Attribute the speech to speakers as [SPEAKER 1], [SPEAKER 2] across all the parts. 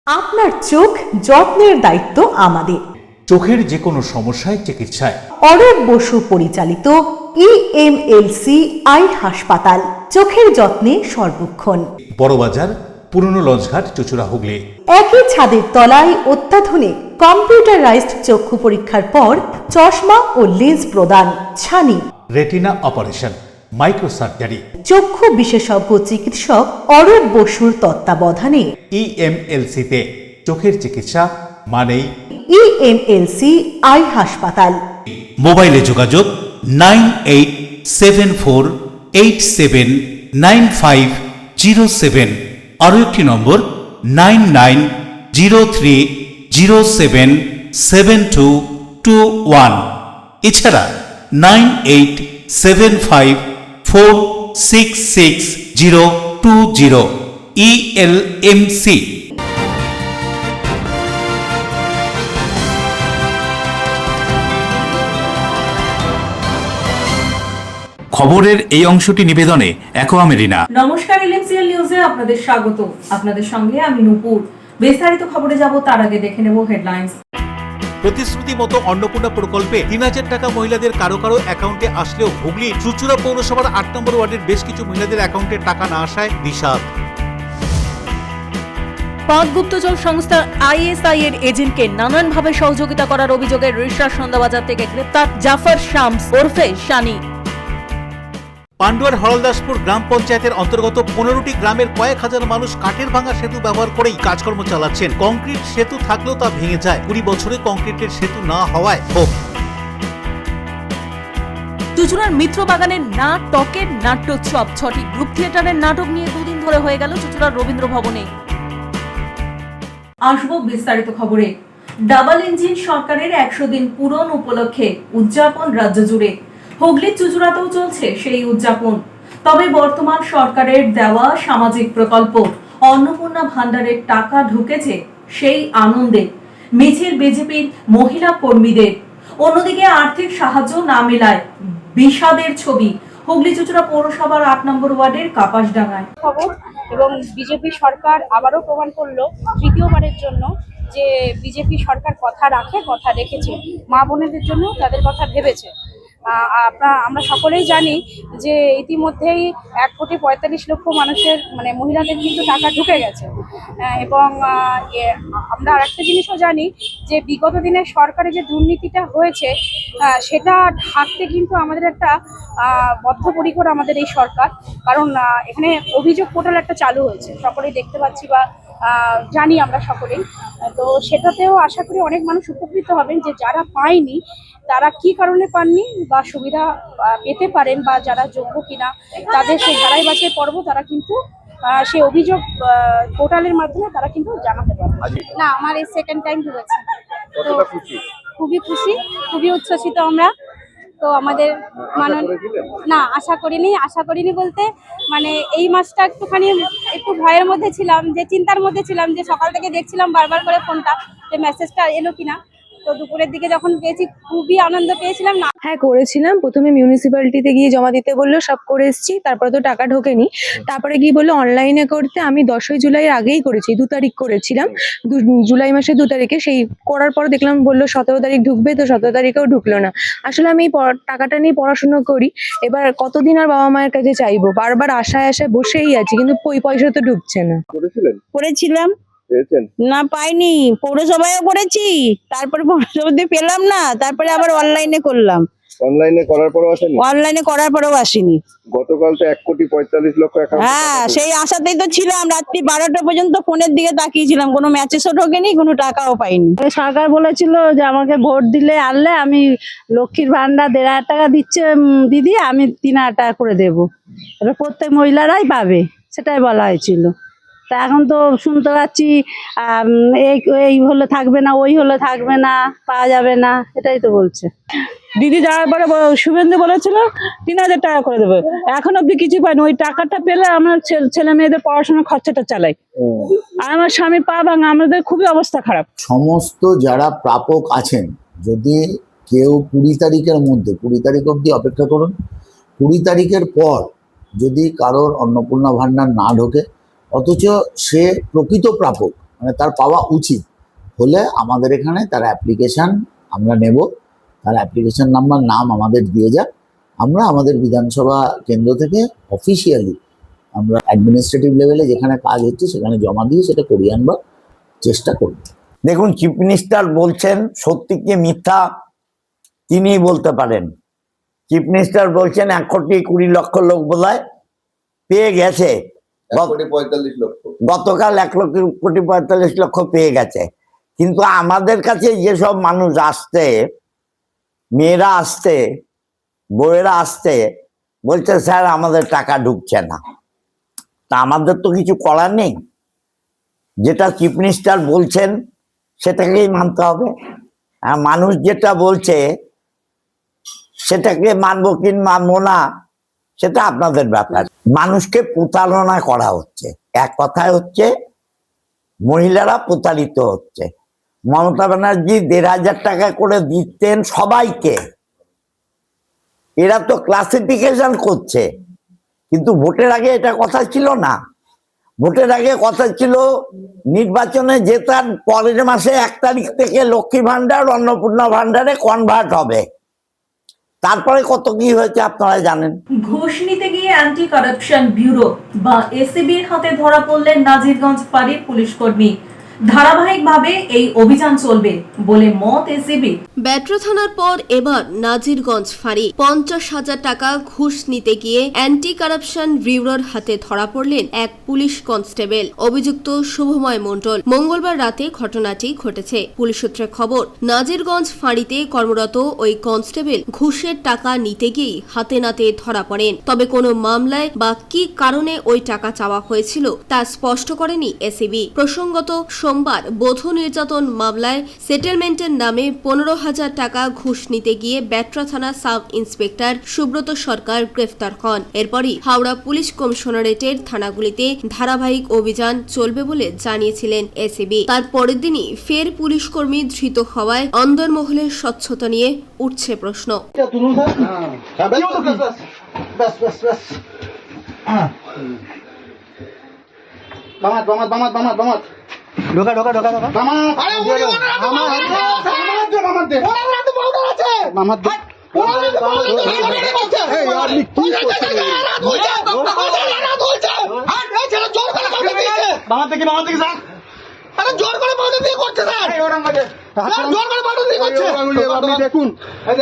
[SPEAKER 1] আপনার চোখ যত্নের দায়িত্ব আমাদের।
[SPEAKER 2] চোখের যে কোনো সমস্যায় চিকিৎসায়
[SPEAKER 1] অরূপ বসু পরিচালিত ইএমএলসি আই হাসপাতাল, চোখের যত্নে সর্বক্ষণ।
[SPEAKER 2] বড়বাজার, পুরনো লঞ্চঘাট, চুঁচুড়া, হুগলি।
[SPEAKER 1] একই ছাদের তলায় অত্যাধুনিক কম্পিউটারাইজড চক্ষু পরীক্ষার পর চশমা ও লেন্স প্রদান, ছানি,
[SPEAKER 2] রেটিনা অপারেশন, মাইক্রোসার্জারি।
[SPEAKER 1] চক্ষু বিশেষজ্ঞ চিকিৎসক অরূপ বসুর তত্ত্বাবধানে
[SPEAKER 2] ইএমএলসিতে চোখের চিকিৎসা মানেই
[SPEAKER 1] ইএমএলসি আই হাসপাতাল।
[SPEAKER 3] মোবাইলে যোগাযোগ 9874879507, আরও একটি নম্বর 9903077221, এছাড়া 9875466020 ইএলএমসি। খবরের এই অংশটি নিবেদনে অ্যাকোয়া মেরিনা।
[SPEAKER 4] নমস্কার, এলএমসিএল নিউজে আপনাদের স্বাগত। আপনাদের সঙ্গে আমি নূপুর। বিস্তারিত খবরে যাব তার আগে দেখে নেব হেডলাইন্স।
[SPEAKER 2] প্রতিশ্রুতি মতো অন্নপূর্ণা প্রকল্পে ৩,০০০ টাকা মহিলাদের কারো কারো অ্যাকাউন্টে আসলেও হুগলি চুঁচুড়া পৌরসভার ৮ নম্বর ওয়ার্ডের বেশ কিছু মহিলাদের অ্যাকাউন্টে টাকা না আসায় বিষাদ।
[SPEAKER 5] পাক গুপ্তচর সংস্থা আইএসআই এর এজেন্টকে নানানভাবে সহযোগিতা করার অভিযোগে রিষড়া সন্ধ্যাবাজার থেকে গ্রেপ্তার জাফর শামস ওরফে শানি।
[SPEAKER 2] পান্ডুয়ার হরলদাসপুর গ্রাম পঞ্চায়েতের অন্তর্গত 15টি গ্রামের কয়েক হাজার মানুষ কাঠের ভাঙা সেতু ব্যবহার করেই কাজকর্ম চালাচ্ছেন। কংক্রিট সেতু থাকলেও তা ভেঙে যায়। 20 বছরে কংক্রিটের সেতু না হওয়ায় ক্ষোভ।
[SPEAKER 5] চুঁচুড়ার মিত্রবাগানের না টকের নাট্যোৎসব, 6টি গ্রুপ থিয়েটারের নাটক নিয়ে 2 দিন ধরে হয়ে গেল চুঁচুড়ার রবীন্দ্র ভবনে।
[SPEAKER 4] আসবো বিস্তারিত খবরে। ডাবল ইঞ্জিন সরকারের 100 দিন পূরণ উপলক্ষে উদযাপন রাজ্য জুড়ে। হুগলি চুঁচুড়াতেও চলছে সেই উদযাপন। তবে বর্তমান সরকারের দেওয়া সামাজিক প্রকল্প অন্নপূর্ণা ভান্ডারের টাকা ঢুকেছে সেই আনন্দে মিছিল বিজেপির মহিলা কর্মীদের। অন্যদিকে আর্থিক সাহায্য না মেলায় বিষাদের ছবি হুগলি চুঁচুড়া পৌরসভার 8 নম্বর ওয়ার্ডের কাপাসডাঙ্গায়।
[SPEAKER 6] খবর এবং বিজেপি সরকার আবারও প্রমাণ করলো তৃতীয়বারের জন্য যে বিজেপি সরকার কথা রাখে, কথা রেখেছে, মা বোনেদের জন্য তাদের কথা ভেবেছে। আমরা সকলেই জানি যে ইতিমধ্যেই 1,45,00,000 মানুষের মহিলাদের কিন্তু টাকা ঢুকে গেছে। এবং আমরা আরেকটা জিনিসও জানি যে বিগত দিনে সরকারে যে দুর্নীতিটা হয়েছে সেটা ঢাকতে কিন্তু আমাদের একটা বদ্ধপরিকর আমাদের এই সরকার। কারণ এখানে অভিযোগ পোর্টাল একটা চালু হয়েছে, সকলেই দেখতে পাচ্ছি বা জানি আমরা সকলেই। তো সেটাতেও আশা করি অনেক মানুষ উপকৃত হবেন যে যারা পায়নি তারা কি কারণে পাননি বা সুবিধা পেতে পারেন, বা যারা যোগ্য কিনা তাদের সেই ধারাই বাছাই পর্ব তারা কিন্তু সেই অভিযোগ পোর্টালের মাধ্যমে তারা কিন্তু জানাতে পারবে। না, আমার এই সেকেন্ড টাইম ঢুকেছে, তো খুবই খুশি, খুবই উচ্ছ্বসিত আমরা। তো আমাদের না আশা করিনি বলতে এই মাসটা একটু ভয়ের মধ্যে ছিলাম, যে চিন্তার মধ্যে ছিলাম, যে সকাল থেকে দেখছিলাম বারবার করে ফোনটা যে মেসেজটা এলো কিনা। তো দুপুরের দিকে যখন পেয়েছি খুবই আনন্দ পেয়েছিলাম। না
[SPEAKER 7] হ্যাঁ করেছিলাম, প্রথমে মিউনিসিপ্যালিটিতে গিয়ে জমা দিতে বললো, সব করে এসেছি, তারপরে তো টাকা ঢোকেনি। তারপরে গিয়ে বললো অনলাইনে করতে। আমি 10ই জুলাইয়ের আগেই করেছি, 2 তারিখ করেছিলাম, জুলাই মাসের 2 তারিখে। সেই করার পর দেখলাম বললো 17 তারিখ ঢুকবে, তো 17 তারিখেও ঢুকলো না। আসলে আমি টাকাটা নিয়ে পড়াশুনো করি, এবার কতদিন আর বাবা মায়ের কাছে চাইবো, বারবার আশায় বসেই আছি, কিন্তু পয়সা তো ঢুকছে না।
[SPEAKER 8] করেছিলাম না, পাইনি। পৌরসভায়ও করেছি, তারপরে পৌরসভাতে পেলাম না, তারপরে আবার অনলাইনে করলাম।
[SPEAKER 9] অনলাইনে করার পরেও আসেনি?
[SPEAKER 8] অনলাইনে করার পরেও আসেনি।
[SPEAKER 9] গতকাল তো 1,45,00,000
[SPEAKER 8] হ্যাঁ, সেই আশাতেই তো ছিলাম। রাত্রি 12টা পর্যন্ত ফোনের দিকে তাকিয়েছিলাম, কোনো মেসেজও ঢোকেনি, কোনো টাকাও পাইনি।
[SPEAKER 10] সরকার বলেছিল যে আমাকে ভোট দিলে আনলে আমি লক্ষ্মীর ভান্ডার 1,500 টাকা দিচ্ছে দিদি, আমি 3,000 টাকা করে দেবো, এবার প্রত্যেক মহিলারাই পাবে, সেটাই বলা হয়েছিল। তা এখন তো শুনতে পাচ্ছি এই হলে থাকবে না, ওই হলে থাকবে না, পাওয়া যাবে না, এটাই তো বলছে। দিদি যাওয়ার পরে শুভেন্দু বলেছিল 3,000 টাকা করে দেবে, এখন অব্দি কিছু পাইনি। ওই টাকাটা পেলে আমার ছেলে মেয়েদের পড়াশোনার খরচাটা চালাই, আর আমার স্বামী পা ভাঙা, আমাদের খুবই অবস্থা খারাপ।
[SPEAKER 11] সমস্ত যারা প্রাপক আছেন, যদি কেউ 20 তারিখের মধ্যে, 20 তারিখ অবধি অপেক্ষা করুন, 20 তারিখের পর যদি কারোর অন্নপূর্ণা ভান্ডার না ঢোকে, অথচ সে প্রকৃত প্রাপক, মানে তার পাওয়া উচিত হলে আমাদের এখানে তার অ্যাপ্লিকেশন আমরা নেব, তার অ্যাপ্লিকেশন নাম্বার নাম আমাদের দিয়ে যাক, আমরা আমাদের বিধানসভা কেন্দ্র থেকে অফিসিয়ালি আমরা অ্যাডমিনিস্ট্রেটিভ লেভেলে যেখানে কাজ হচ্ছে সেখানে জমা দিয়ে সেটা করিয়ে আনবার চেষ্টা করব।
[SPEAKER 12] দেখুন, চিফ মিনিস্টার বলছেন, সত্যি কি মিথ্যা তিনিই বলতে পারেন। চিফ মিনিস্টার বলছেন 1,20,00,000 লোক বোধহয় পেয়ে গেছে,
[SPEAKER 9] 1,45 লক্ষ
[SPEAKER 12] গতকাল 1,45,00,000 পেয়ে গেছে। কিন্তু আমাদের কাছে যেসব মানুষ আসছে, মেয়েরা আসছে, বউয়েরা আসছে, বলছে স্যার আমাদের টাকা ঢুকছে না। তা আমাদের তো কিছু করার নেই, যেটা চিফ মিনিস্টার বলছেন সেটাকেই মানতে হবে। আর মানুষ যেটা বলছে সেটাকে মানবো কি মানবো না সেটা আপনাদের ব্যাপার। মানুষকে প্রতারণা করা হচ্ছে, এক কথায় হচ্ছে মহিলারা প্রতারিত হচ্ছে। মমতা ব্যানার্জি 1,500 টাকা করে দিতেন সবাইকে, এরা তো ক্লাসিফিকেশন করছে, কিন্তু ভোটের আগে এটা কথা ছিল না। ভোটের আগে কথা ছিল নির্বাচনে জেতার পরের মাসে 1 তারিখ থেকে লক্ষ্মী ভান্ডার, অন্নপূর্ণা ভান্ডারে কনভার্ট হবে। তারপরে কত কি হয়েছে আপনারা জানেন।
[SPEAKER 4] ঘুষ নিতে গিয়ে অ্যান্টি কারাপশন ব্যুরো বা এসিবির হাতে ধরা পড়লেন নাজিরগঞ্জ ফাঁড়ির পুলিশ কর্মী। ধারাবাহিকভাবে এই অভিযান চলবে বলে মত এসিবি।
[SPEAKER 13] ব্যাট্রা থানার পর এবার নাজিরগঞ্জ ফাঁড়ি 50,000 টাকা ঘুষ নিতে গিয়ে অ্যান্টি কারাপশন ব্যুরোর হাতে ধরা পড়লেন এক পুলিশ কনস্টেবল। অভিযুক্ত শুভময় মণ্ডল। মঙ্গলবার রাতে ঘটনাটি ঘটেছে। পুলিশ সূত্রে খবর, নাজিরগঞ্জ ফাঁড়িতে কর্মরত ওই কনস্টেবল ঘুষের টাকা নিতে গিয়ে হাতে নাতে ধরা পড়েন। তবে কোনো মামলায় বা কি কারণে ওই টাকা চাওয়া হয়েছিল তা স্পষ্ট করেনি এসিবি। প্রসঙ্গত সোমবার বধূ নির্যাতন মামলায় সেটেলমেন্টের নামে 15,000 টাকা ঘুষ নিতে গিয়ে ব্যাট্রা থানা সাব ইন্সপেক্টর সুব্রত সরকার গ্রেফতার হন। এরপরই হাওড়া পুলিশ কমিশনারেটের থানাগুলিতে ধারাবাহিক অভিযান চলবে বলে জানিয়েছিলেন এসিবি। তার পরের দিনই ফের পুলিশ কর্মী ধৃত হওয়ায় অন্দরমহলের স্বচ্ছতা নিয়ে উঠছে প্রশ্ন।
[SPEAKER 12] ঢোকা ঢোকা ঢোকা ঢোকা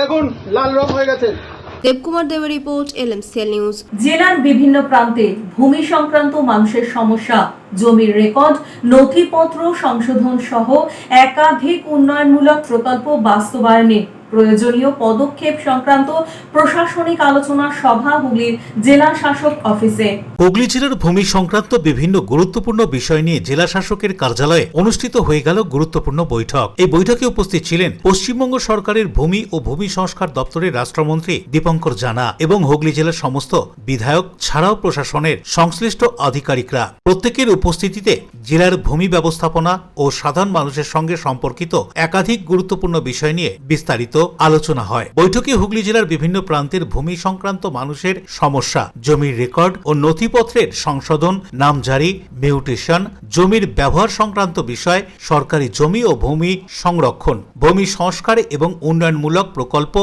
[SPEAKER 9] দেখুন লাল রং হয়ে গেছে।
[SPEAKER 13] দেবকুমার দেবের রিপোর্ট, LMCL নিউজ।
[SPEAKER 4] জেলার বিভিন্ন প্রান্তে ভূমি সংক্রান্ত মানুষের সমস্যা, জমির রেকর্ড, নথিপত্র সংশোধন সহ একাধিক উন্নয়নমূলক প্রকল্প বাস্তবায়নে প্রয়োজনীয় পদক্ষেপ সংক্রান্ত প্রশাসনিক আলোচনা সভা হুগলির জেলা শাসক অফিসে।
[SPEAKER 2] হুগলি জেলার ভূমি সংক্রান্ত বিভিন্ন গুরুত্বপূর্ণ বিষয় নিয়ে জেলা শাসকের কার্যালয়ে অনুষ্ঠিত হয়ে গেল গুরুত্বপূর্ণ বৈঠক। এই বৈঠকে উপস্থিত ছিলেন পশ্চিমবঙ্গ সরকারের ভূমি ও ভূমি সংস্কার দপ্তরের রাষ্ট্রমন্ত্রী দীপঙ্কর জানা এবং হুগলি জেলার সমস্ত বিধায়ক ছাড়াও প্রশাসনের সংশ্লিষ্ট আধিকারিকরা। প্রত্যেকের উপস্থিতিতে জেলার ভূমি ব্যবস্থাপনা ও সাধারণ মানুষের সঙ্গে সম্পর্কিত একাধিক গুরুত্বপূর্ণ বিষয় নিয়ে বিস্তারিত আলোচনা হয়। বৈঠকে হুগলি জেলার বিভিন্ন প্রান্তের ভূমি সংক্রান্ত মানুষের সমস্যা, জমির রেকর্ড ও নথিপত্রের সংশোধন, নামজারি, মিউটেশন, জমির ব্যবহার সংক্রান্ত বিষয়, সরকারি জমি ও ভূমি সংরক্ষণ, ভূমি সংস্কার এবং উন্নয়নমূলক প্রকল্প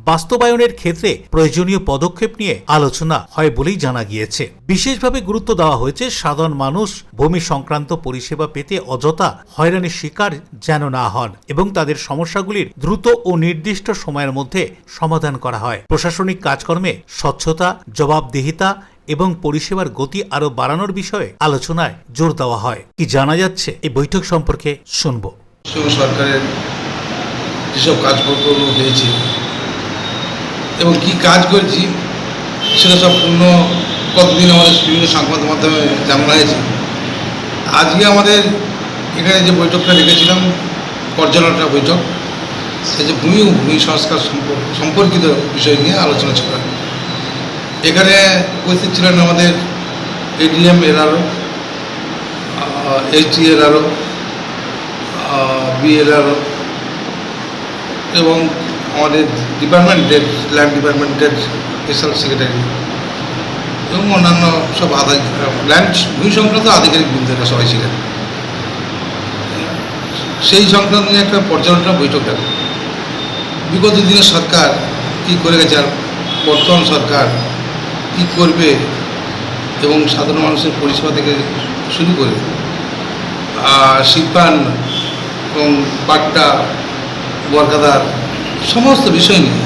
[SPEAKER 2] বাস্তবায়নের ক্ষেত্রে প্রয়োজনীয় পদক্ষেপ নিয়ে আলোচনা হয় বলেই জানা গিয়েছে। বিশেষভাবে গুরুত্ব দেওয়া হয়েছে সাধারণ মানুষ ভূমি সংক্রান্ত পরিষেবা পেতে অযথা হয়রানির শিকার যেন না হন এবং তাদের সমস্যাগুলির দ্রুত ও নির্দিষ্ট সময়ের মধ্যে সমাধান করা হয়। প্রশাসনিক কাজকর্মে স্বচ্ছতা, জবাবদিহিতা এবং পরিষেবার গতি আরো বাড়ানোর বিষয়ে আলোচনায় জোর দেওয়া হয়। কি জানা যাচ্ছে এই বৈঠক সম্পর্কে শুনব।
[SPEAKER 14] সরকারের যেসব কাজকর্ম হয়েছে এবং কি কাজ করেছি সেটা সব পূর্ণ কতদিন আমাদের বিভিন্ন সংবাদ মাধ্যমে জানানো হয়েছে। আজকে আমাদের এখানে যে বৈঠকটা রেখেছিলাম, পর্যালোচনা বৈঠক, সে যে ভূমি ও ভূমি সংস্কার সম্পর্কিত বিষয় নিয়ে আলোচনা ছিল। এখানে উপস্থিত ছিলেন আমাদের ADM LRO, HG LRO, BLRO এবং আমাদের ডিপার্টমেন্টের ল্যান্ড ডিপার্টমেন্টের স্পেশাল সেক্রেটারি এবং অন্যান্য সব ল্যান্ড ভূমি সংক্রান্ত আধিকারিক বৃন্দরা সবাই ছিলেন। সেই সংক্রান্ত নিয়ে একটা পর্যালোচনা বৈঠক ডাকে। বিগত দিনের সরকার কী করে গেছে আর বর্তমান সরকার কী করবে এবং সাধারণ মানুষের পরিষেবা থেকে শুরু করে শিল্পায়ন এবং পাট্টা বরকাদার সমস্ত বিষয় নিয়ে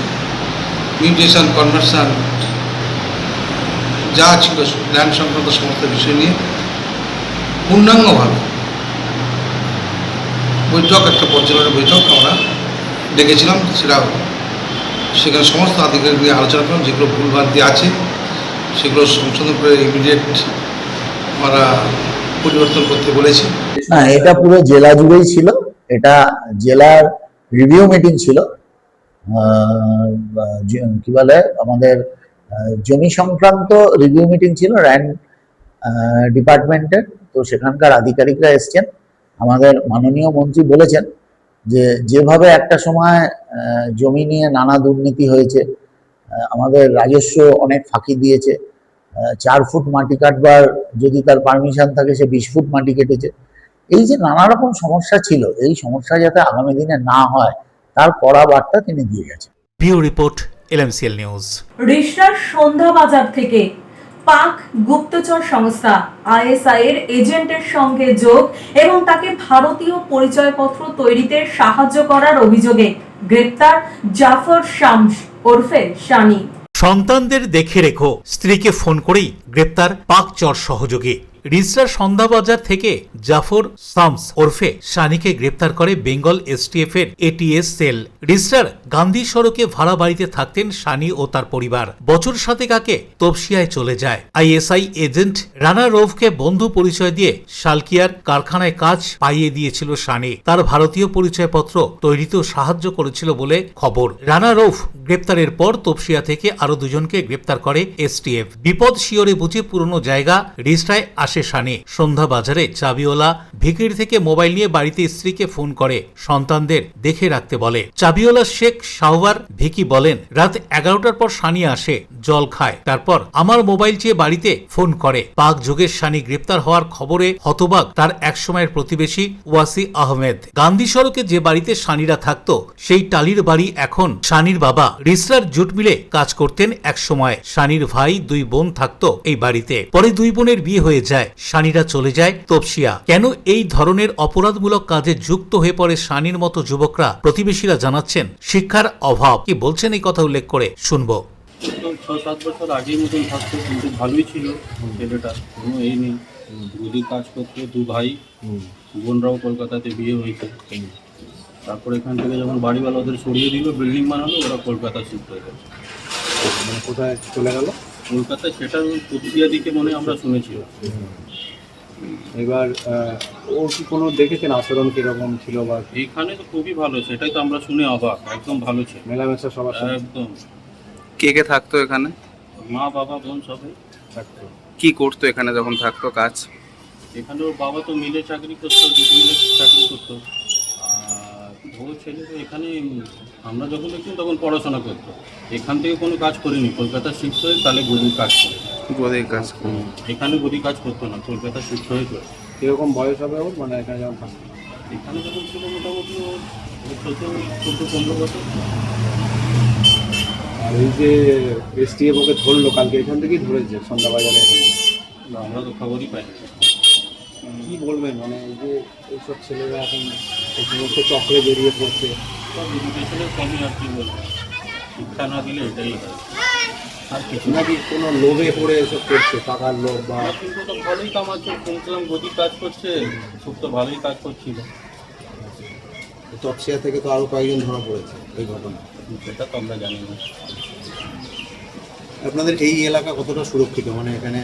[SPEAKER 14] মিউটেশন কনভার্সন যা ছিল ল্যান্ড সংক্রান্ত সমস্ত বিষয় নিয়ে পূর্ণাঙ্গভাবে বৈঠক, একটা পর্যালোচনা বৈঠক আমরা ডেকেছিলাম। সেখানে সমস্ত আধিকারিক নিয়ে আলোচনা করলাম, যেগুলো ভুলভ্রান্তি আছে সেগুলো সংশোধন করে ইমিডিয়েট আমরা পরিবর্তন করতে বলেছি।
[SPEAKER 11] না, এটা পুরো জেলা জুড়েই ছিল, এটা জেলার রিভিউ মিটিং ছিল। কি বলে আমাদের জমি সংক্রান্ত রিভিউ মিটিং ছিল ল্যান্ড ডিপার্টমেন্টের। তো সেখানকার আধিকারিকরা এসছেন। আমাদের মাননীয় মন্ত্রী বলেছেন যে যেভাবে একটা সময় জমি নিয়ে নানা দুর্নীতি হয়েছে, আমাদের রাজস্ব অনেক ফাঁকি দিয়েছে, 4 ফুট মাটি কাটবার যদি তার পারমিশন থাকে সে 20 ফুট মাটি কেটেছে। এই যে নানা রকম সমস্যা ছিল, এই সমস্যা যাতে আগামী দিনে না হয় তার কড়া বার্তা তিনি দিয়ে গেছেন।
[SPEAKER 2] Bureau report, LMCL news.
[SPEAKER 4] রিষড়ার সন্ধ্যা বাজার থেকে পাক গুপ্তচর সংস্থা ISI এর এজেন্টের সঙ্গে যোগ এবং তাকে ভারতীয় পরিচয়পত্র তৈরিতে সাহায্য করার অভিযোগে গ্রেপ্তার জাফর শামস ওরফে শানি।
[SPEAKER 2] সন্তানদের দেখে রেখো, স্ত্রীকে ফোন করেই গ্রেপ্তার পাক চর সহযোগী। রিষড়ার সন্ধ্যাবাজার থেকে জাফর শামস ওরফে শানিকে গ্রেপ্তার করে বেঙ্গল STF এর ATS সেল। রিষড়ার গান্ধী সড়কে ভাড়া বাড়িতে থাকতেন শানি ও তার পরিবার। বছর সাতেক আগে তপসিয়ায় চলে যায়। ISI এজেন্ট রানা রৌফকে বন্ধু পরিচয় দিয়ে শালকিয়ার কারখানায় কাজ পাইয়ে দিয়েছিল শানি। তার ভারতীয় পরিচয়পত্র তৈরিতেও সাহায্য করেছিল বলে খবর। রানা রৌফ গ্রেপ্তারের পর তপসিয়া থেকে আরো দুজনকে গ্রেপ্তার করে STF। বিপদ শিওরে বুঝে পুরনো জায়গা রিষড়ায় আসে শানি। সন্ধ্যা বাজারে চাবিওয়ালা ভিকির থেকে মোবাইল নিয়ে বাড়িতে স্ত্রীকে ফোন করে সন্তানদের দেখে রাখতে বলে। চাবিওয়ালা শেখ শাহওয়ার ভিকি বলেন, রাত 11টার পর শানি আসে, জল খায়, তারপর আমার মোবাইল চেয়ে বাড়িতে ফোন করে। পাক যোগের শানি গ্রেপ্তার হওয়ার খবরে হতবাক তার একসময়ের প্রতিবেশী ওয়াসি আহমেদ। গান্ধী সড়কে যে বাড়িতে শানিরা থাকতো সেই টালির বাড়ি এখন শানির বাবা রিষড়ার জুট মিলে কাজ করতেন এক সময়। শানির ভাই 2 বোন থাকতো এই বাড়িতে। পরে 2 বোনের বিয়ে হয়ে যায়, শানিরা চলে যায় তপসিয়া। কেন এই ধরনের অপরাধমূলক কাজে যুক্ত হয়ে পড়ে শানির মতো যুবকরা? প্রতিবেশীরা জানাচ্ছেন শিক্ষার অভাব। কি বলছেন এই কথা উল্লেখ করে শুনবো।
[SPEAKER 15] 6-7 বছর আগের মতন থাকতো, কিন্তু ভালোই ছিল ছেলেটা, কোনো এই নেই। গদি কাজ করতো, 2 ভাই, বোনরাও কলকাতাতে বিয়ে হয়েছে। তারপর এখান থেকে যখন বাড়িওয়ালা ওদের সরিয়ে দিল, বিল্ডিং বানালো, ওরা কলকাতা শিফট হয়ে গেল।
[SPEAKER 9] মানে কোথায় চলে গেল?
[SPEAKER 15] কলকাতায়, সেটা তপসিয়া দিকে মনে আমরা শুনেছি।
[SPEAKER 9] এবার ওর কি কোনো দেখেছেন আচরণ কিরকম ছিল? বা
[SPEAKER 15] এইখানে তো খুবই ভালো, সেটাই তো আমরা শুনে অবাক। একদম ভালো ছিল,
[SPEAKER 9] মেলামেশা সবার সাথে
[SPEAKER 15] একদম।
[SPEAKER 16] কে কে থাকতো এখানে?
[SPEAKER 15] মা, বাবা, বোন সবাই
[SPEAKER 9] থাকতো।
[SPEAKER 16] কি করতো এখানে যখন থাকতো কাজ?
[SPEAKER 15] এখানে ওর বাবা তো মিলে চাকরি করতো, জুট মিলে চাকরি করতো। আর ও ছেলে তো এখানে, আমরা যখন দেখতাম তখন পড়াশোনা করতো। এখান থেকে কোনো কাজ করিনি, কলকাতা শিফট হয়ে তাহলে গদির কাজ করে।
[SPEAKER 16] গদির কাজ?
[SPEAKER 15] এখানে গদি কাজ করতো না, কলকাতা শিফট হয়ে করে।
[SPEAKER 9] কিরকম বয়স হবে ওর, মানে এখানে যখন থাকতো?
[SPEAKER 15] এখানে যখন ছিল মোটামুটি ওর 14-15 বছর।
[SPEAKER 9] আর এই যে STF ওকে ধরলো কালকে, এখান থেকেই ধরেছে সন্ধ্যাবাজারে?
[SPEAKER 15] আমরা তো খবরই পাই।
[SPEAKER 9] কি বলবেন, মানে এই যে এইসব ছেলেরা এখন এই সমস্ত চক্রে জড়িয়ে পড়ছে?
[SPEAKER 15] সব এডুকেশনের কমই, আর কি বলবো, শিক্ষা না দিলে এটাই হয়। আর কিছু
[SPEAKER 9] নাকি কোনো লোভে পড়ে এসব করছে, টাকার লোভ? বা
[SPEAKER 15] কিন্তু তো ভালোই কামাচ্ছে, শুনছিলাম গদির কাজ করছে, খুব তো ভালোই কাজ করছিল।
[SPEAKER 9] তপসিয়া থেকে তো আরো কয়েকজন ধরা পড়েছে এই ঘটনা,
[SPEAKER 15] সেটা তো আমরা জানি না।
[SPEAKER 9] আপনাদের এই এলাকা কতটা সুরক্ষিত, মানে এখানে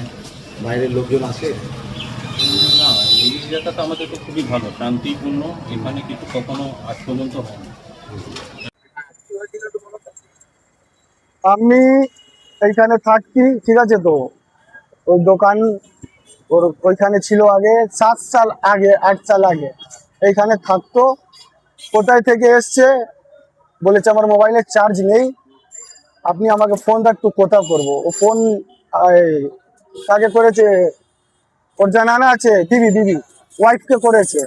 [SPEAKER 9] বাইরের লোকজন আসে?
[SPEAKER 15] না, এই এলাকাটা আমাদের তো খুবই ভালো, শান্তিপূর্ণ। এখানে কিছু কখনো আজ পর্যন্ত হয় না।
[SPEAKER 17] আমি এইখানে থাকি, ঠিক আছে, তো ওই দোকান ওর ওইখানে ছিল আগে 7 সাল আগে, 8 সাল আগে এইখানে থাকতো। কোথায় থেকে এসছে বলেছে আমার মোবাইলে চার্জ নেই, আপনি আমাকে ফোন একটু কোথাও করবো। ও ফোন কাকে করেছে, ওর জানানা আছে, দিদি ওয়াইফকে করেছে,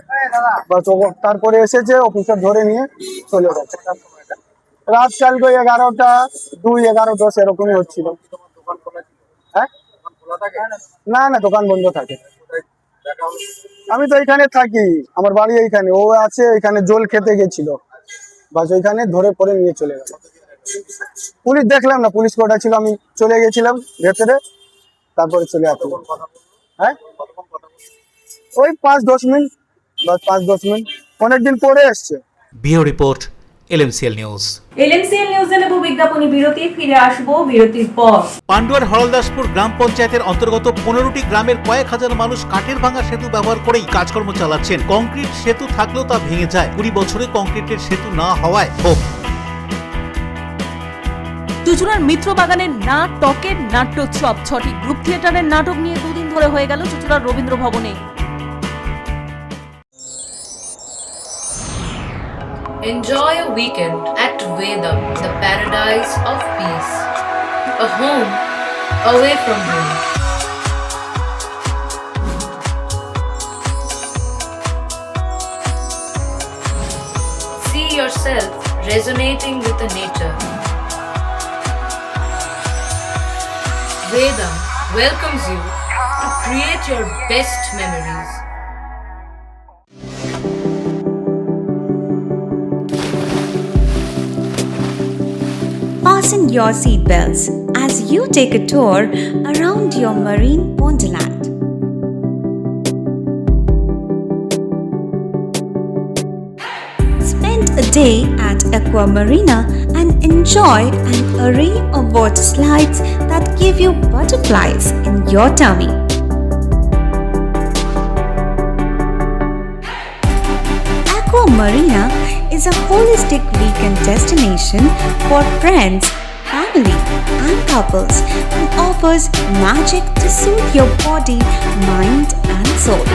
[SPEAKER 17] তারপরে এসেছে অফিসার ধরে নিয়ে চলে গেছে। রাত কালকে 11টা 2, 11, 10 এরকমই হচ্ছিল। হ্যাঁ, না না, দোকান বন্ধ থাকে। আমি তো এখানে থাকি, আমার বাড়ি এইখানে। ও আছে এখানে, জল খেতে গেছিল, বাস ওইখানে ধরে পরে নিয়ে চলে গেল। পুলিশ দেখলাম না, পুলিশ কোটা ছিল, আমি চলে গেছিলাম ভেতরে, তারপরে চলে আসলাম। হ্যাঁ, ওই 5-10 মিনিট, বাস 5-10 মিনিট, অনেকদিন পরে এসছে।
[SPEAKER 2] Bureau report, LMCL news.
[SPEAKER 4] LMCL নিউজে নেব বিজ্ঞাপনী বিরতি, ফিরে আসবো বিরতির পর।
[SPEAKER 2] পান্ডুয়ার হরলদাসপুর গ্রাম পঞ্চায়েতের অন্তর্গত 15টি গ্রামের কয়েক হাজার মানুষ কাঠের ভাঙা সেতু ব্যবহার করেই কাজকর্ম চালাচ্ছেন। কংক্রিট সেতু থাকলেও তা ভেঙে যায়। 20 বছরে কংক্রিটের সেতু না হওয়ায় ক্ষোভ।
[SPEAKER 5] চুচুড়ার মিত্র বাগানের নাটকের নাট্যোৎসব 6টি গ্রুপ থিয়েটারের নাটক নিয়ে 2 দিন ধরে হয়ে গেল চুচুড়ার রবীন্দ্র ভবনে।
[SPEAKER 18] Enjoy a weekend at Vedam, the paradise of peace. A home away from home. See yourself resonating with the nature. Vedam welcomes you to create your best memories.
[SPEAKER 19] Fasten your seatbelts as you take a tour around your marine wonderland. Spend a day at Aqua Marina and enjoy an array of water slides that give you butterflies in your tummy. Aqua Marina is a holistic weekend destination for friends, family, and couples and offers magic to soothe your body, mind, and soul.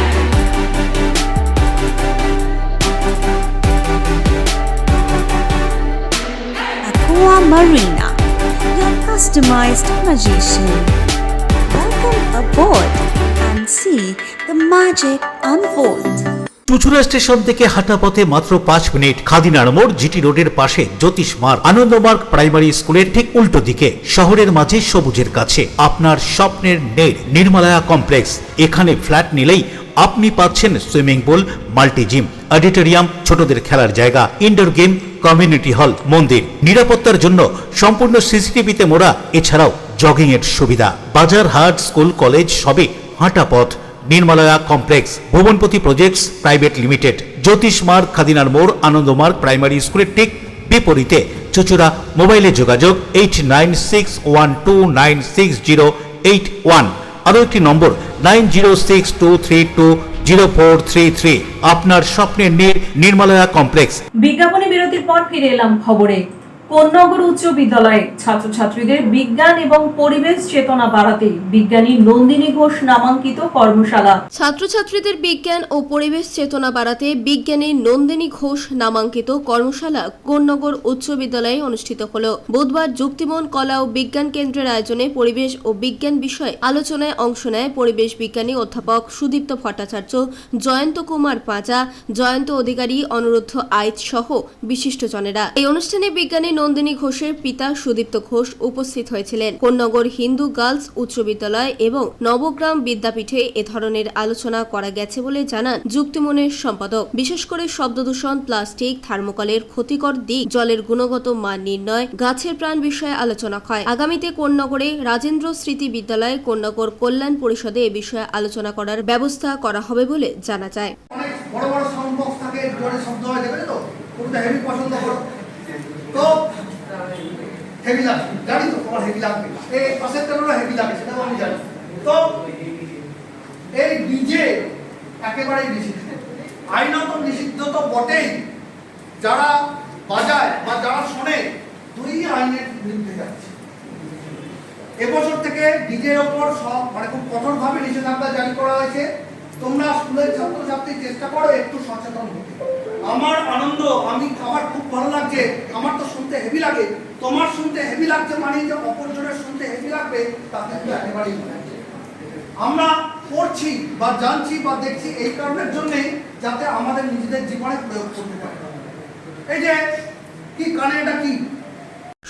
[SPEAKER 19] Aqua Marina, your customized magician. Welcome aboard and see the magic unfold.
[SPEAKER 2] Chuchura station থেকে হাঁটা পথে মাত্র 5 minute. খাদিনার মোড়, GT রোডের পাশে জ্যোতিষ মার্গ, Ananda Marga primary স্কুলের ঠিক উল্টো দিকে, শহরের মাঝে সবুজের কাছে আপনার স্বপ্নের নেড় নির্মলায়া কমপ্লেক্স। এখানে ফ্ল্যাট নিলেই আপনি পাচ্ছেন swimming pool, multi gym, auditorium, ছোটদের খেলার জায়গা, ইনডোর গেম, কমিউনিটি হল, মন্দির। নিরাপত্তার জন্য সম্পূর্ণ সিসিটিভিতে মোড়া। এছাড়াও জগিং এর সুবিধা। বাজার, হাট, স্কুল, কলেজ সবে হাঁটা পথ। নির্মলায়া কমপ্লেক্স, ভুবনপতি প্রজেক্টস প্রাইভেট লিমিটেড, জ্যোতিষ মার্গ, খাদিনার মোড়, আনন্দমার্গ প্রাইমারি স্কুলের ঠিক বিপরীতে। চুচুড়া। মোবাইলে যোগাযোগ 8961296081। আরও একটি নম্বর 9062320433। আপনার স্বপ্নের নির্মলায়া কমপ্লেক্স।
[SPEAKER 4] বিজ্ঞাপনী বিরতির পর ফিরে এলাম খবরে। কোন্নগর উচ্চ বিদ্যালয়ে ছাত্রছাত্রীদের বিজ্ঞান এবং পরিবেশ চেতনা বাড়াতে বিজ্ঞানী নন্দিনী ঘোষ নামাঙ্কিত কর্মশালা।
[SPEAKER 13] ছাত্রছাত্রীদের বিজ্ঞান ও পরিবেশ চেতনা বাড়াতে বিজ্ঞানী নন্দিনী ঘোষ নামাঙ্কিত কর্মশালা কোন্নগর উচ্চ বিদ্যালয়ে অনুষ্ঠিত হল। বুধবার যুক্তিমন কলা ও বিজ্ঞান কেন্দ্রের আয়োজনে পরিবেশ ও বিজ্ঞান বিষয়ে আলোচনায় অংশ নেয় পরিবেশ বিজ্ঞানী অধ্যাপক সুদীপ্ত ভট্টাচার্য, জয়ন্ত কুমার পাঁচা, জয়ন্ত অধিকারী, অনুরুদ্ধ আইচ সহ বিশিষ্টজনেরা। এই অনুষ্ঠানে বিজ্ঞানী নন্দিনী ঘোষের পিতা সুদীপ্ত ঘোষ উপস্থিত হয়েছিলেন। কোন্নগর হিন্দু গার্লস উচ্চ বিদ্যালয় এবং নবগ্রাম বিদ্যাপীঠে এ ধরনের আলোচনা করা গেছে বলে জানান যুক্তিমনের সম্পাদক। বিশেষ করে শব্দদূষণ, প্লাস্টিক, থার্মোকলের ক্ষতিকর দিক, জলের গুণগত মান নির্ণয়, গাছের প্রাণ বিষয়ে আলোচনা হয়। আগামীতে কোন্নগরে রাজেন্দ্র স্মৃতি বিদ্যালয়, কোন্নগর কল্যাণ পরিষদে এ বিষয়ে আলোচনা করার ব্যবস্থা করা হবে বলে জানা যায়।
[SPEAKER 20] বড় বড় সাউন্ড বক্স থাকে, জোরে শব্দ হয়, দেখবে তো কোনটা হেভি পছন্দ করো তো হেভি লাগবে, জানি তো তোমার হেভি লাগবে, এই পাশের তেলটা হেভি লাগে, সেটাও আমি জানি। তো এই ডিজে একেবারেই নিষিদ্ধ, আইনত নিষিদ্ধ তো বটেই। যারা বাজায় বা যারা শোনে দুই আইনের বিরুদ্ধে যাচ্ছে। এবছর থেকে ডিজের ওপর সব খুব কঠোরভাবে নিষেধাজ্ঞা জারি করা হয়েছে। তোমরা স্কুলের ছাত্রছাত্রী চেষ্টা করো একটু সচেতন হতে। আমার আনন্দ, আমার খুব ভালো লাগছে, আমার তো শুনতে হেভি লাগে, তোমার শুনতে হেভি লাগছে মানে যে অপরজনের শুনতে হেভি লাগবে তা কিন্তু একেবারেই নয়। আমরা করছি বা জানছি বা দেখছি এই কারণের জন্যেই যাতে আমাদের নিজেদের জীবনে প্রয়োগ করতে পারি। এই যে কি কানে এটা কি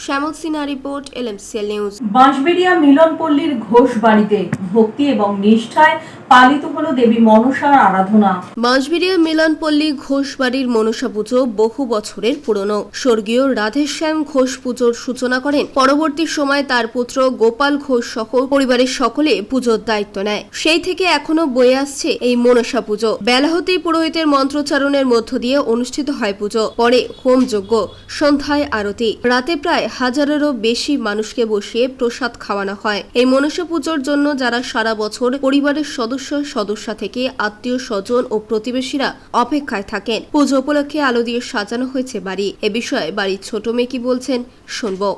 [SPEAKER 13] Shyamal Sinha report, LMCL news.
[SPEAKER 4] Bansberia মিলনপল্লীর ঘোষ বাড়িতে ভক্তি এবং নিষ্ঠায় পালিত হলো দেবী মনসার আরাধনা।
[SPEAKER 13] বাঁশবেড়িয়া মিলনপল্লী ঘোষ বাড়ির মনসা পুজো বহু বছরের পুরনো। স্বর্গীয় রাধেশ্যাম ঘোষ পুজোর সূচনা করেন। পরবর্তী সময়ে তার পুত্র গোপাল ঘোষ সহ পরিবারের সকলে পুজোর দায়িত্ব নেয়। সেই থেকে এখনো বয়ে আসছে এই মনসা পুজো। বেলা হতেই পুরোহিতের মন্ত্রোচ্চারণের মধ্য দিয়ে অনুষ্ঠিত হয় পুজো, পরে হোম যজ্ঞ, সন্ধ্যায় আরতি, রাতে প্রায় হাজারেরও বেশি মানুষকে বসিয়ে প্রসাদ খাওয়ানো হয়। এই মনসা পুজোর জন্য যারা সারা বছর পরিবারের সদস্য থেকে আত্মীয় স্বজন ও প্রতিবেশীরা অপেক্ষায় থাকেন। পুজো উপলক্ষে আলো দিয়ে সাজানো হয়েছে বাড়ি। এ বিষয়ে বাড়ির ছোট মেয়ে কি বলছেন শুনবো।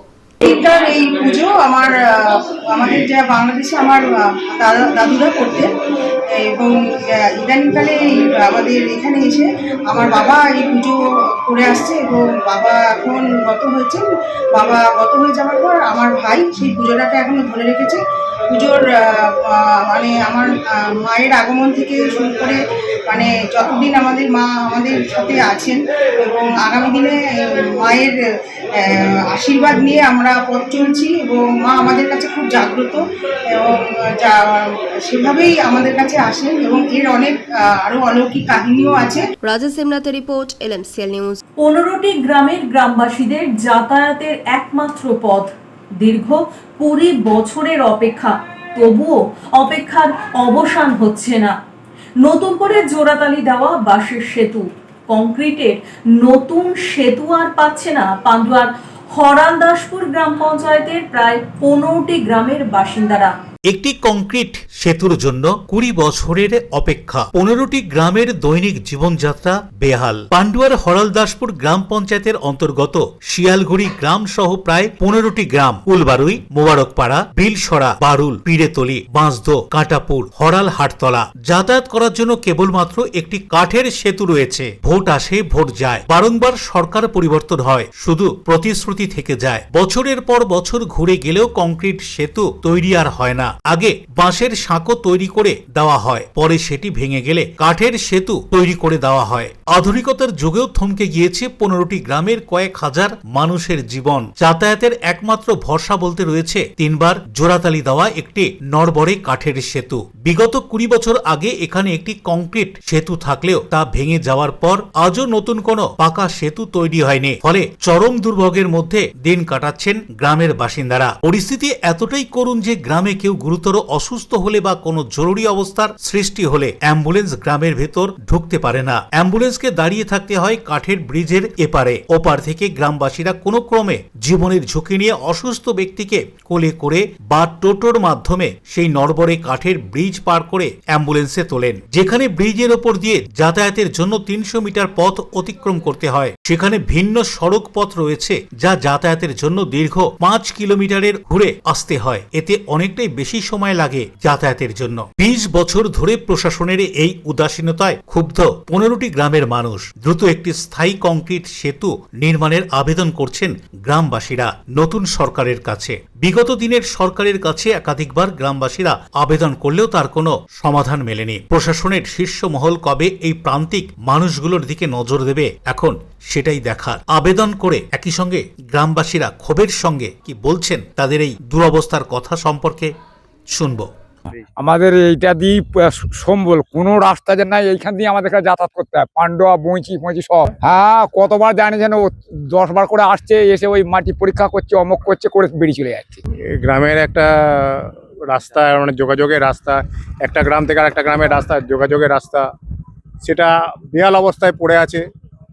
[SPEAKER 21] এই পুজো আমাদের যা বাংলাদেশে আমার দাদুরা করতেন এবং ইদানিংকালে আমাদের এখানে এসে আমার বাবা এই পুজো করে আসছে এবং বাবা এখন গত হয়েছেন। বাবা গত হয়ে যাওয়ার পর আমার ভাই সেই পুজোটাকে এখনো ধরে রেখেছে। পুজোর মানে আমার মায়ের আগমন থেকে শুরু করে মানে যতদিন আমাদের মা আমাদের সাথে আছেন এবং আগামী দিনে মায়ের আশীর্বাদ নিয়ে আমরা পথ চলছি এবং মা আমাদের কাছে খুব জাগ্রত এবং সেভাবেই আমাদের কাছে আসেন এবং এর অনেক আরো অলৌকিক কাহিনীও আছে।
[SPEAKER 13] রাজেশ হেমনাথের রিপোর্ট, LMCL নিউজ।
[SPEAKER 4] 15টি গ্রামের গ্রামবাসীদের যাতায়াতের একমাত্র পথ। দীর্ঘ 20 বছরের অপেক্ষা, তবুও অপেক্ষার অবসান হচ্ছে না। নতুন করে জোড়াতালি দেওয়া বাঁশের সেতু, কংক্রিটের নতুন সেতু আর পাচ্ছে না পান্ডুয়ার হরালদাসপুর গ্রাম পঞ্চায়েতের প্রায় 15টি গ্রামের বাসিন্দারা।
[SPEAKER 2] একটি কংক্রিট সেতুর জন্য 20 বছরের অপেক্ষা, 15টি গ্রামের দৈনিক জীবনযাত্রা বেহাল। পান্ডুয়ার হরলদাসপুর গ্রাম পঞ্চায়েতের অন্তর্গত শিয়ালঘড়ি গ্রাম সহ প্রায় 15টি গ্রাম, উলবারুই, মোবারকপাড়া, বিলসরা, বারুল, পিড়েতলি, বাঁশদো, কাঁটাপুর, হরাল হাটতলা যাতায়াত করার জন্য কেবলমাত্র একটি কাঠের সেতু রয়েছে। ভোট আসে, ভোট যায়, বারংবার সরকার পরিবর্তন হয়, শুধু প্রতিশ্রুতি থেকে যায়। বছরের পর বছর ঘুরে গেলেও কংক্রিট সেতু তৈরি আর হয় না। আগে বাঁশের সাঁকো তৈরি করে দেওয়া হয়, পরে সেটি ভেঙে গেলে কাঠের সেতু তৈরি করে দেওয়া হয়। আধুনিকতার যুগেও থমকে গিয়েছে 15টি গ্রামের কয়েক হাজার মানুষের জীবন। যাতায়াতের একমাত্র ভরসা বলতে রয়েছে 3 বার জোড়াতালি দেওয়া একটি নড়বড়ে কাঠের সেতু। বিগত 20 বছর আগে এখানে একটি কংক্রিট সেতু থাকলেও তা ভেঙে যাওয়ার পর আজও নতুন কোনো পাকা সেতু তৈরি হয়নি। ফলে চরম দুর্ভোগের মধ্যে দিন কাটাচ্ছেন গ্রামের বাসিন্দারা। পরিস্থিতি এতটাই করুণ যে গ্রামে কেউ গুরুতর অসুস্থ হলে বা কোনো জরুরি অবস্থার সৃষ্টি হলে অ্যাম্বুলেন্স গ্রামের ভেতর ঢুকতে পারে না। অ্যাম্বুলেন্সকে দাঁড়িয়ে থাকতে হয় কাঠের ব্রিজের এপারে। ওপার থেকে গ্রামবাসীরা কোনো ক্রমে জীবনের ঝুঁকি নিয়ে অসুস্থ ব্যক্তিকে কোলে করে বা টোটোর মাধ্যমে সেই নড়বড়ে কাঠের ব্রিজ পার করে অ্যাম্বুলেন্সে তোলেন। যেখানে ব্রিজের ওপর দিয়ে যাতায়াতের জন্য 300 মিটার পথ অতিক্রম করতে হয়, সেখানে ভিন্ন সড়ক পথ রয়েছে যা যাতায়াতের জন্য দীর্ঘ 5 কিলোমিটারের ঘুরে আসতে হয়। এতে অনেকটাই বেশি সময় লাগে যাতায়াতের জন্য। 20 বছর ধরে প্রশাসনের এই উদাসীনতায় ক্ষুব্ধ 15টি গ্রামের মানুষ। দ্রুত একটি স্থায়ী কংক্রিট সেতু নির্মাণের আবেদন করছেন গ্রামবাসীরা নতুন সরকারের কাছে। বিগত দিনের সরকারের কাছে একাধিকবার গ্রামবাসীরা আবেদন করলেও তার কোনো সমাধান মেলেনি। প্রশাসনের শীর্ষ মহল কবে এই প্রান্তিক মানুষগুলোর দিকে নজর দেবে এখন সেটাই দেখার। আবেদন করে একই সঙ্গে গ্রামবাসীরা ক্ষোভের সঙ্গে কি বলছেন তাদের এই দুরবস্থার কথা সম্পর্কে শুনবো।
[SPEAKER 22] আমাদের এইটা দিয়ে সম্বল কোনো রাস্তা যে নাই, এইখান দিয়ে আমাদের যাতায়াত করতে হয়। পান্ডুয়া, বইচি সব। হ্যাঁ, কতবার জানি যেন 10 বার করে আসছে, এসে ওই মাটি পরীক্ষা করছে, অমক করছে, করে বেরিয়ে চলে যাচ্ছে।
[SPEAKER 23] গ্রামের একটা রাস্তা, মানে যোগাযোগের রাস্তা, একটা গ্রাম থেকে আরেকটা গ্রামের রাস্তা, যোগাযোগের রাস্তা, সেটা বেহাল অবস্থায় পড়ে আছে।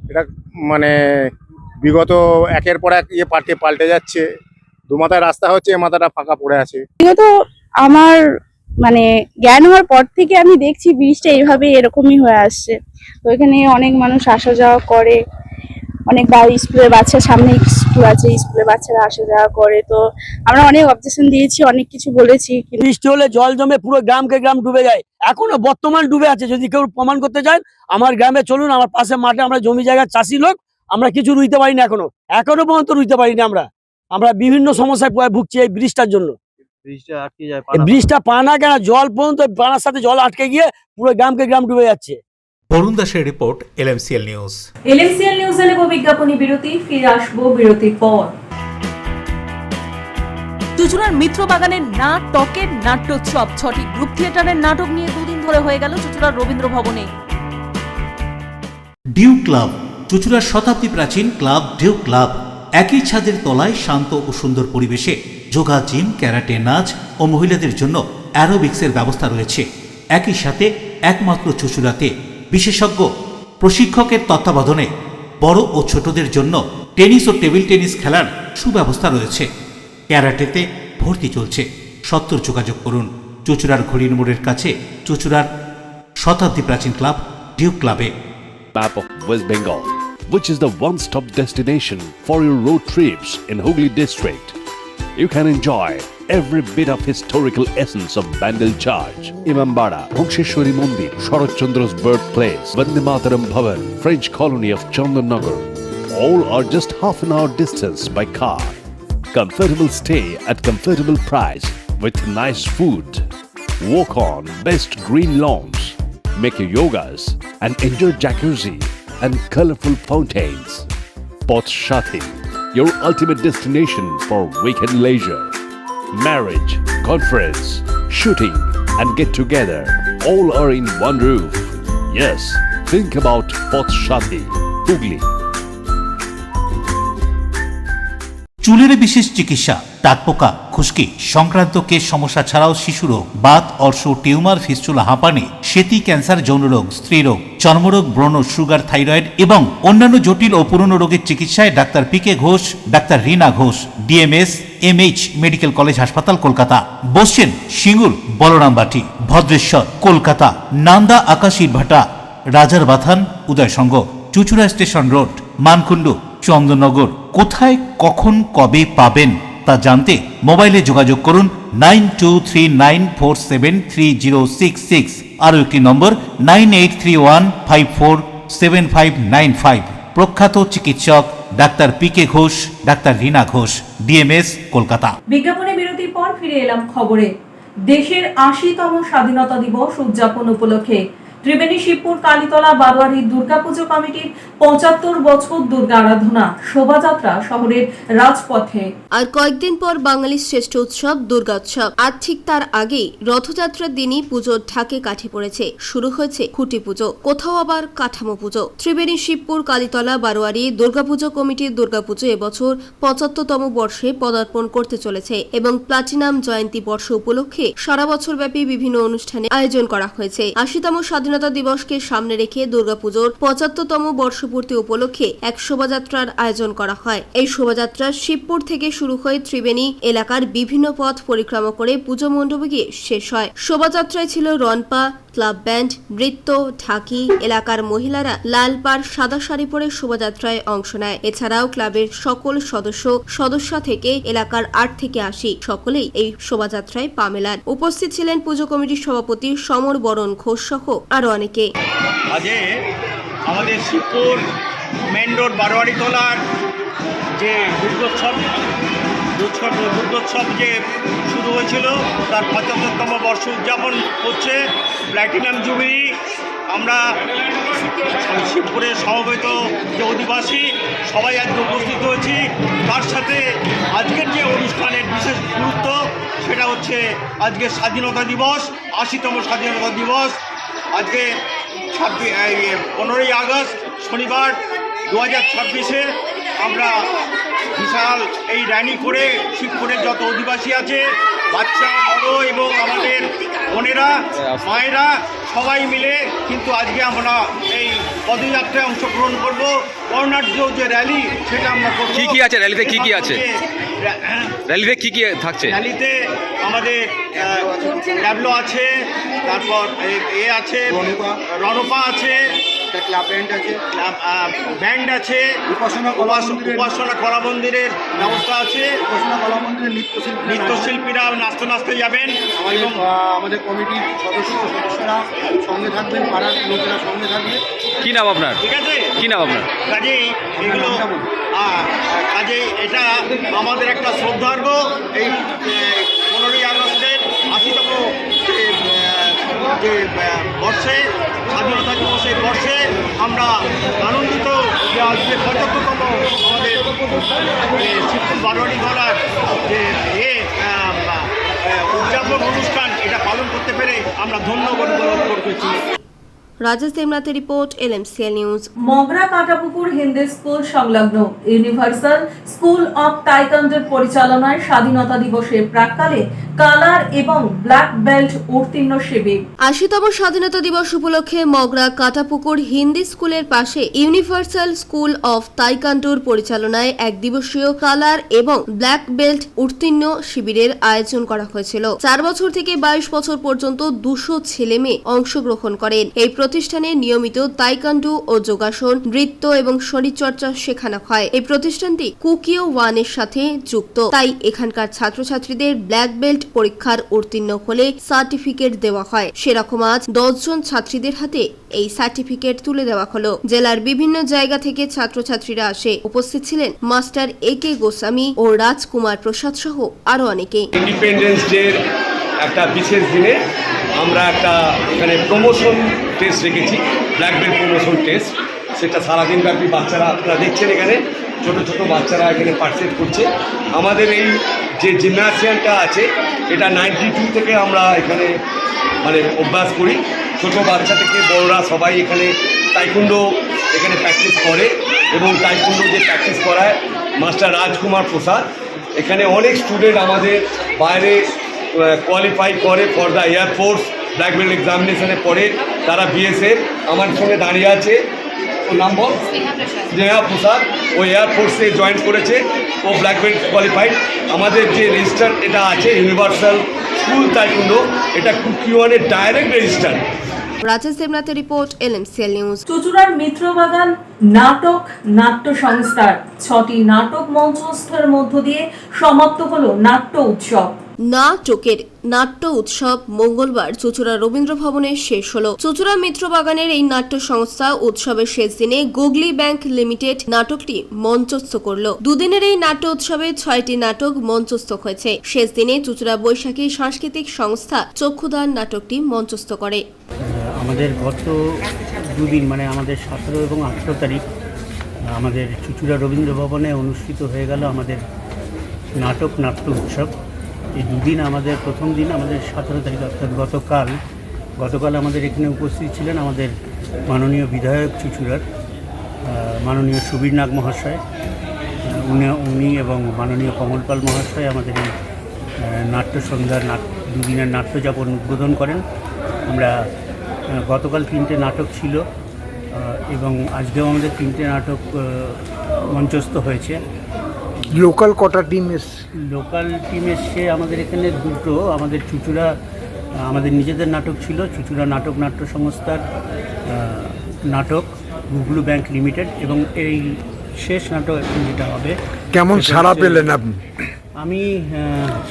[SPEAKER 23] এটা মানে বিগত একের পর এক পাল্টে যাচ্ছে। 2 মাথায় রাস্তা হচ্ছে, এ মাথাটা ফাঁকা পড়ে আছে।
[SPEAKER 6] বিগত আমার মানে জ্ঞান হওয়ার পর থেকে আমি দেখছি ব্রিজটা এইভাবে এরকমই হয়ে আসছে। তো এখানে অনেক মানুষ আসা যাওয়া করে, অনেক স্কুলের বাচ্চা, সামনে স্কুল আছে, স্কুলের বাচ্চারা আসা যাওয়া করে। তো আমরা অনেক অবজেকশন দিয়েছি, অনেক কিছু বলেছি।
[SPEAKER 24] বৃষ্টি হলে জল জমে পুরো গ্রামকে গ্রাম ডুবে যায়, এখনো বর্তমান ডুবে আছে। যদি কেউ প্রমাণ করতে চান আমার গ্রামে চলুন, আমার পাশে মাঠে, আমরা জমি জায়গার চাষি লোক, আমরা কিছু রুইতে পারি না, এখনো পর্যন্ত রুইতে পারিনি। আমরা বিভিন্ন সমস্যায় ভুগছি এই ব্রিজটার জন্য। ব্রিজটা আটকে যায়, ব্রিজটা পানা কেন, জল পর্যন্ত পানার সাথে জল আটকে গিয়ে পুরো গ্রামকে গ্রাম ডুবে যাচ্ছে।
[SPEAKER 2] বরুণ দাসের রিপোর্ট, LMCL নিউজ।
[SPEAKER 4] LMCL নিউজে নেব বিজ্ঞাপনী বিরতি, ফিরে আসবো বিরতির পর।
[SPEAKER 5] চুঁচুড়ার মিত্র বাগানের নাটকের নাট্যোৎসব 6টি গ্রুপ থিয়েটারের নাটক নিয়ে 2 দিন ধরে হয়ে গেল চুঁচুড়ার রবীন্দ্র ভবনে।
[SPEAKER 2] ডিউ ক্লাব, চুঁচুড়ার শতাব্দী প্রাচীন ক্লাব ডিউ ক্লাব। একই ছাদের তলায় শান্ত ও সুন্দর পরিবেশে যোগা, জিম, ক্যারাটে, নাচ ও মহিলাদের জন্য অ্যারোবিক্সের ব্যবস্থা রয়েছে। একই সাথে একমাত্র চুঁচুড়াতে বিশেষজ্ঞ প্রশিক্ষকের তত্ত্বাবধানে বড় ও ছোটদের জন্য টেনিস ও টেবিল টেনিস খেলার সুব্যবস্থা রয়েছে। ক্যারাটেতে ভর্তি চলছে। সত্তর যোগাযোগ করুন চুঁচুড়ার ঘড়ির মোড়ের কাছে চুঁচুড়ার শতাব্দী প্রাচীন ক্লাব ডিউ ক্লাবে।
[SPEAKER 1] Map of West Bengal, which is the one-stop destination for your road trips in Hooghly district. You can enjoy every bit of historical essence of Bandel Church, Imambara, Bhongsheshwari Mandir, Sharat Chandra's birthplace, Vande Mataram Bhavan, French colony of Chandannagar. All are just half an hour distance by car. Comfortable stay at comfortable price with nice food. Walk on best green lawns. Make your yogas and enjoy jacuzzi and colorful fountains. Poth Shati, your ultimate destination for weekend leisure. Marriage, conference, shooting and get together all are in one roof. Yes, think about Poth Shati, Hooghly.
[SPEAKER 2] চুলের বিশেষ চিকিৎসা, দাঁতপোকা, খুশকি সংক্রান্ত কেশ সমস্যা ছাড়াও শিশুরোগ, Baat, অর্শ, tumour, fistula, হাঁপানি, সেতি, ক্যান্সার, যৌনরোগ, স্ত্রীরোগ, চর্মরোগ, ব্রণ, সুগার, থাইরয়েড এবং অন্যান্য জটিল ও পুরনো রোগের চিকিৎসায় doctor PK Ghosh, doctor Rina Ghosh, DMS MH medical college হাসপাতাল, কলকাতা। বসছেন সিঙ্গুর, বলরামবাটি, ভদ্রেশ্বর, কলকাতা, নান্দা, আকাশীর ভাটা, রাজার বাথান, উদয়সঙ্গ, চুঁচুড়া স্টেশন রোড, মানকুণ্ডু, চন্দননগর। কোথায়, কখন, কবে পাবেন তা জানতে মোবাইলে যোগাযোগ করুন 9239473066। আরও একটি নম্বর 9831547595। প্রখ্যাত চিকিৎসক doctor PK Ghosh, doctor Rina Ghosh, DMS, Kolkata.
[SPEAKER 4] বিজ্ঞাপনী বিরতির পর ফিরে এলাম খবরে। দেশের 80তম স্বাধীনতা দিবস উদযাপন উপলক্ষে ত্রিবেণী শিবপুর কালীতলা বারোয়ারি দুর্গাপুজো কমিটির 75 বছর দুর্গা আরাধনা শোভাযাত্রা শহরের রাজপথে।
[SPEAKER 13] আর কয়েকদিন পর বাঙালির শ্রেষ্ঠ উৎসব দুর্গোৎসব। আর ঠিক তার আগেই রথযাত্রার দিনই পুজোর ঢাকে কাঠি পড়েছে। শুরু হয়েছে খুঁটি পুজো, কোথাও আবার কাঠামো পুজো। ত্রিবেণী শিবপুর কালীতলা বারোয়ারি দুর্গাপুজো কমিটির দুর্গাপুজো এবছর 75তম বর্ষে পদার্পণ করতে চলেছে এবং প্লাটিনাম জয়ন্তী বর্ষ উপলক্ষে সারা বছর ব্যাপী বিভিন্ন অনুষ্ঠানে আয়োজন করা হয়েছে। 80তম স্বাধীনতা দিবসকে সামনে রেখে দুর্গাপুজোর 75তম বর্ষপূর্তি উপলক্ষে এক শোভাযাত্রার আয়োজন করা হয়। এই শোভাযাত্রা শিবপুর থেকে শুরু হয়ে ত্রিবেণী এলাকার বিভিন্ন পথ পরিক্রমা করে পুজো মণ্ডপে গিয়ে শেষ হয়। শোভাযাত্রায় ছিল রনপা, ক্লাব ব্যান্ড, নৃত্য, ঢাকি। এলাকার মহিলারা লাল পাড় সাদা শাড়ি পরে শোভাযাত্রায় অংশ নেয়। এছাড়াও ক্লাবের সকল সদস্য থেকে এলাকার 8 থেকে 80 সকলেই এই শোভাযাত্রায় পা মেলান। উপস্থিত ছিলেন পুজো কমিটির সভাপতি সমর বরণ ঘোষ সহ আরো অনেকে।
[SPEAKER 3] আজকে আমাদের শিবপুর মেন রোড বারোয়ারি তলার যে দুর্গোৎসব যে শুরু হয়েছিল তার 75তম বর্ষ উদযাপন করছে প্ল্যাটিনাম জুবিলি। আমরা শিবপুরের সমবেত যে অধিবাসী সবাই আজকে উপস্থিত হয়েছি। তার সাথে আজকের যে অনুষ্ঠানের বিশেষ গুরুত্ব সেটা হচ্ছে আজকে স্বাধীনতা দিবস, 80তম স্বাধীনতা দিবস। আজকে 15ই আগস্ট শনিবার 2026-এ আমরা বিশাল এই র্যালি করে শিবপুরের যত অধিবাসী আছে, বাচ্চা, বড় এবং আমাদের বোনেরা, মায়েরা সবাই মিলে কিন্তু আজকে আমরা এই পদযাত্রায় অংশগ্রহণ করব। বর্ণাঢ্য যে র্যালি সেটা আমরা করব।
[SPEAKER 7] কি কি আছে র্যালিতে? কি কি আছে র্যালিতে? কি কি থাকছে
[SPEAKER 3] র্যালিতে? আমাদের ট্যাবলো আছে, তারপর আছে রণপা আছে, ক্লাব ব্যান্ড আছে, উপাসনা কলা মন্দিরের ব্যবস্থা আছে, নৃত্যশিল্পীরা নাচতে নাচতে যাবেন এবং
[SPEAKER 17] আমাদের কমিটির সদস্যরা সঙ্গে থাকবেন, পাড়ার লোকেরা সঙ্গে থাকবে।
[SPEAKER 7] কি নাম আপনার?
[SPEAKER 3] ঠিক আছে,
[SPEAKER 7] কি নাম আপনার?
[SPEAKER 3] কাজেই এগুলো কাজেই এটা আমাদের একটা শ্রদ্ধার্ঘ্য। এই 15ই আগস্টের 80তম যে বর্ষে, স্বাধীনতা দিবসের বর্ষে আমরা আনন্দিত যে আজকে 75তম আমাদের শিবপুর বারোয়ারি গলার যে উদযাপন অনুষ্ঠান এটা পালন করতে পেরে আমরা ধন্য অনুভব করতেছি।
[SPEAKER 13] রাজেশ দেবনাথের report, LMCL news.
[SPEAKER 4] Mogra Katapukur Hindi school সংলগ্ন ইউনিভার্সাল স্কুল অফ তাইকোয়ান্ডোর পরিচালনায় স্বাধীনতা দিবসের প্রাক্কালে কালার এবং ব্ল্যাক বেল্ট উত্তীর্ণ শিবির।
[SPEAKER 13] 80তম স্বাধীনতা দিবস উপলক্ষে মগরা কাটাপুকুর হিন্দি স্কুলের পাশে ইউনিভার্সাল স্কুল অফ তাইকোয়ান্ডোর পরিচালনায় এক দিবসীয় কালার এবং ব্ল্যাক বেল্ট উত্তীর্ণ শিবিরের আয়োজন করা হয়েছিল। 4 বছর থেকে 22 বছর পর্যন্ত 200 ছেলে মেয়ে অংশগ্রহণ করেন। এই প্রতিষ্ঠানে নিয়মিত তাইকোয়ান্ডো ও যোগাসন, নৃত্য এবং শরীরচর্চা শেখানো হয়। এই প্রতিষ্ঠানটি কুকিও 1 এর সাথে যুক্ত, তাই এখানকার ছাত্রছাত্রীদের ব্ল্যাক বেল্ট পরীক্ষার উত্তীর্ণ হলে সার্টিফিকেট দেওয়া হয়। সেরকম আজ 10 জন ছাত্রীদের হাতে এই সার্টিফিকেট তুলে দেওয়া হলো। জেলার বিভিন্ন জায়গা থেকে ছাত্রছাত্রীরা আসে। উপস্থিত ছিলেন মাস্টার AK গোস্বামী ও রাজকুমার প্রসাদ সহ আরো অনেকে।
[SPEAKER 8] ইন্ডিপেন্ডেন্স ডে একটা বিশেষ দিনে আমরা একটা এখানে প্রমোশন টেস্ট রেখেছি, ব্ল্যাক বেল্ট প্রমোশন টেস্ট। সেটা সারাদিন ব্যাপী বাচ্চারা, আপনারা দেখছেন এখানে ছোট ছোট বাচ্চারা এখানে পার্টিসিপেট করছে। আমাদের এই যে জিমনাসিয়ামটা আছে এটা 92 থেকে আমরা এখানে মানে অভ্যাস করি। ছোট বাচ্চা থেকে বড়রা সবাই এখানে তাইকোয়ান্ডো এখানে প্র্যাকটিস করে এবং তাইকোয়ান্ডো যে প্র্যাকটিস করায় মাস্টার রাজকুমার প্রসাদ। এখানে অনেক স্টুডেন্ট আমাদের বাইরে কোয়ালিফাই করে for the air force black belt এক্সামিনেশনে পড়ে, তারা BSF। আমার সঙ্গে দাঁড়িয়ে আছে, ওর নাম বল, স্নেহা প্রসাদ। ও এয়ারফোর্সে জয়েন করেছে, ও ব্ল্যাক বেল্ট কোয়ালিফাইড। আমাদের যে রেজিস্টার এটা আছে ইউনিভার্সাল স্কুল তাইকোয়ান্ডো, এটা কুকিও 1 এর ডাইরেক্ট রেজিস্টার।
[SPEAKER 13] রাজেশ দেবনাথের রিপোর্ট, LMCL নিউজ।
[SPEAKER 4] চুঁচুড়ার মিত্রবাগান নাটক নাট্য সংস্থার 6টি নাটক মঞ্চস্থের মধ্য দিয়ে সমাপ্ত হলো নাট্য উৎসব।
[SPEAKER 13] নাটকের নাট্য উৎসব মঙ্গলবার চুঁচুড়া রবীন্দ্র ভবনে শেষ হলো। চুঁচুড়া মিত্রবাগানের এই নাট্য সংস্থা উৎসবের শেষ দিনে গুগলি ব্যাংক লিমিটেড নাটকটি মঞ্চস্থ করলো। দুদিনের এই নাট্য উৎসবে 6টি নাটক মঞ্চস্থ হয়েছে। শেষ দিনে চুঁচুড়া বৈশাখী সাংস্কৃতিক সংস্থা চক্ষুদান নাটকটি মঞ্চস্থ করে।
[SPEAKER 10] আমাদের গত দুদিন মানে আমাদের 17 এবং 18 তারিখ আমাদের চুঁচুড়া রবীন্দ্র ভবনে অনুষ্ঠিত হয়ে গেল আমাদের নাট্য উৎসব। এই দুদিন আমাদের প্রথম দিন আমাদের 17 তারিখ অর্থাৎ গতকাল আমাদের এখানে উপস্থিত ছিলেন আমাদের মাননীয় বিধায়ক চুঁচুড়ার মাননীয় সুবীর নাগ মহাশয়, উনি এবং মাননীয় কমল পাল মহাশয় আমাদের এই নাট্য সন্ধ্যার দুদিনের নাট্যযাপন উদ্বোধন করেন। আমরা গতকাল 3টে নাটক ছিল এবং আজকেও আমাদের 3টে নাটক মঞ্চস্থ হয়েছে।
[SPEAKER 22] লোকাল কটা টিম এসছে?
[SPEAKER 10] লোকাল টিম এসছে আমাদের এখানে 2টো। আমাদের চুঁচুড়া আমাদের নিজেদের নাটক ছিল, চুঁচুড়া নাট্য সংস্থার নাটক গুগলি ব্যাংক লিমিটেড, এবং এই শেষ নাটক এখন যেটা হবে।
[SPEAKER 22] কেমন সাড়া পেলেন আপনি?
[SPEAKER 10] আমি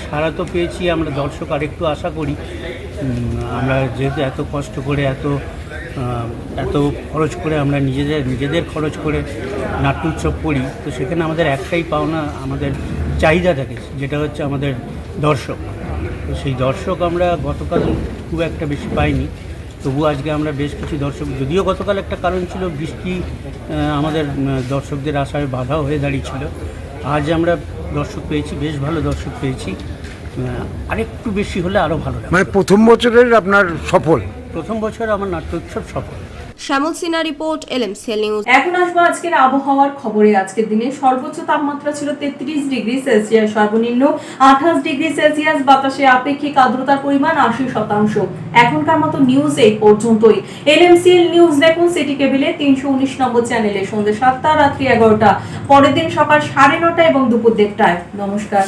[SPEAKER 10] সাড়া তো পেয়েছি। আমরা দর্শক আরেকটু আশা করি। আমরা যেহেতু এত কষ্ট করে এত খরচ করে আমরা নিজেদের খরচ করে নাট্য উৎসব করি, তো সেখানে আমাদের একটাই পাওনা, আমাদের চাহিদা থাকে, যেটা হচ্ছে আমাদের দর্শক। তো সেই দর্শক আমরা গতকাল খুব একটা বেশি পাইনি, তবু আজকে আমরা বেশ কিছু দর্শক, যদিও গতকাল একটা কারণ ছিল বৃষ্টি, আমাদের দর্শকদের আশায় বাধা হয়ে দাঁড়িয়েছিল। আজ আমরা দর্শক পেয়েছি, বেশ ভালো দর্শক পেয়েছি। আরেকটু বেশি হলে আরও ভালো লাগে।
[SPEAKER 22] মানে প্রথম বছরের আপনার সফল?
[SPEAKER 10] প্রথম বছর আমার নাট্য উৎসব সফল।
[SPEAKER 13] শ্যামল সিনহা রিপোর্ট, LMCL নিউজ।
[SPEAKER 4] এখন আসবো আজকের আবহাওয়ার খবরে। আজকের দিনে সর্বোচ্চ তাপমাত্রা ছিল 33 ডিগ্রি সেলসিয়াস, সর্বনিম্ন 28 ডিগ্রি সেলসিয়াস। বাতাসে আপেক্ষিক আর্দ্রতার পরিমাণ 80%। এখনকার মতো নিউজ এই পর্যন্তই। LMCL নিউজ দেখুন সিটি কেবলে 319 নম্বর চ্যানেলে সন্ধ্যে 7টা, রাত্রি 11টা, পরের দিন সকাল 9:30 এবং দুপুর 1:30টায়। নমস্কার।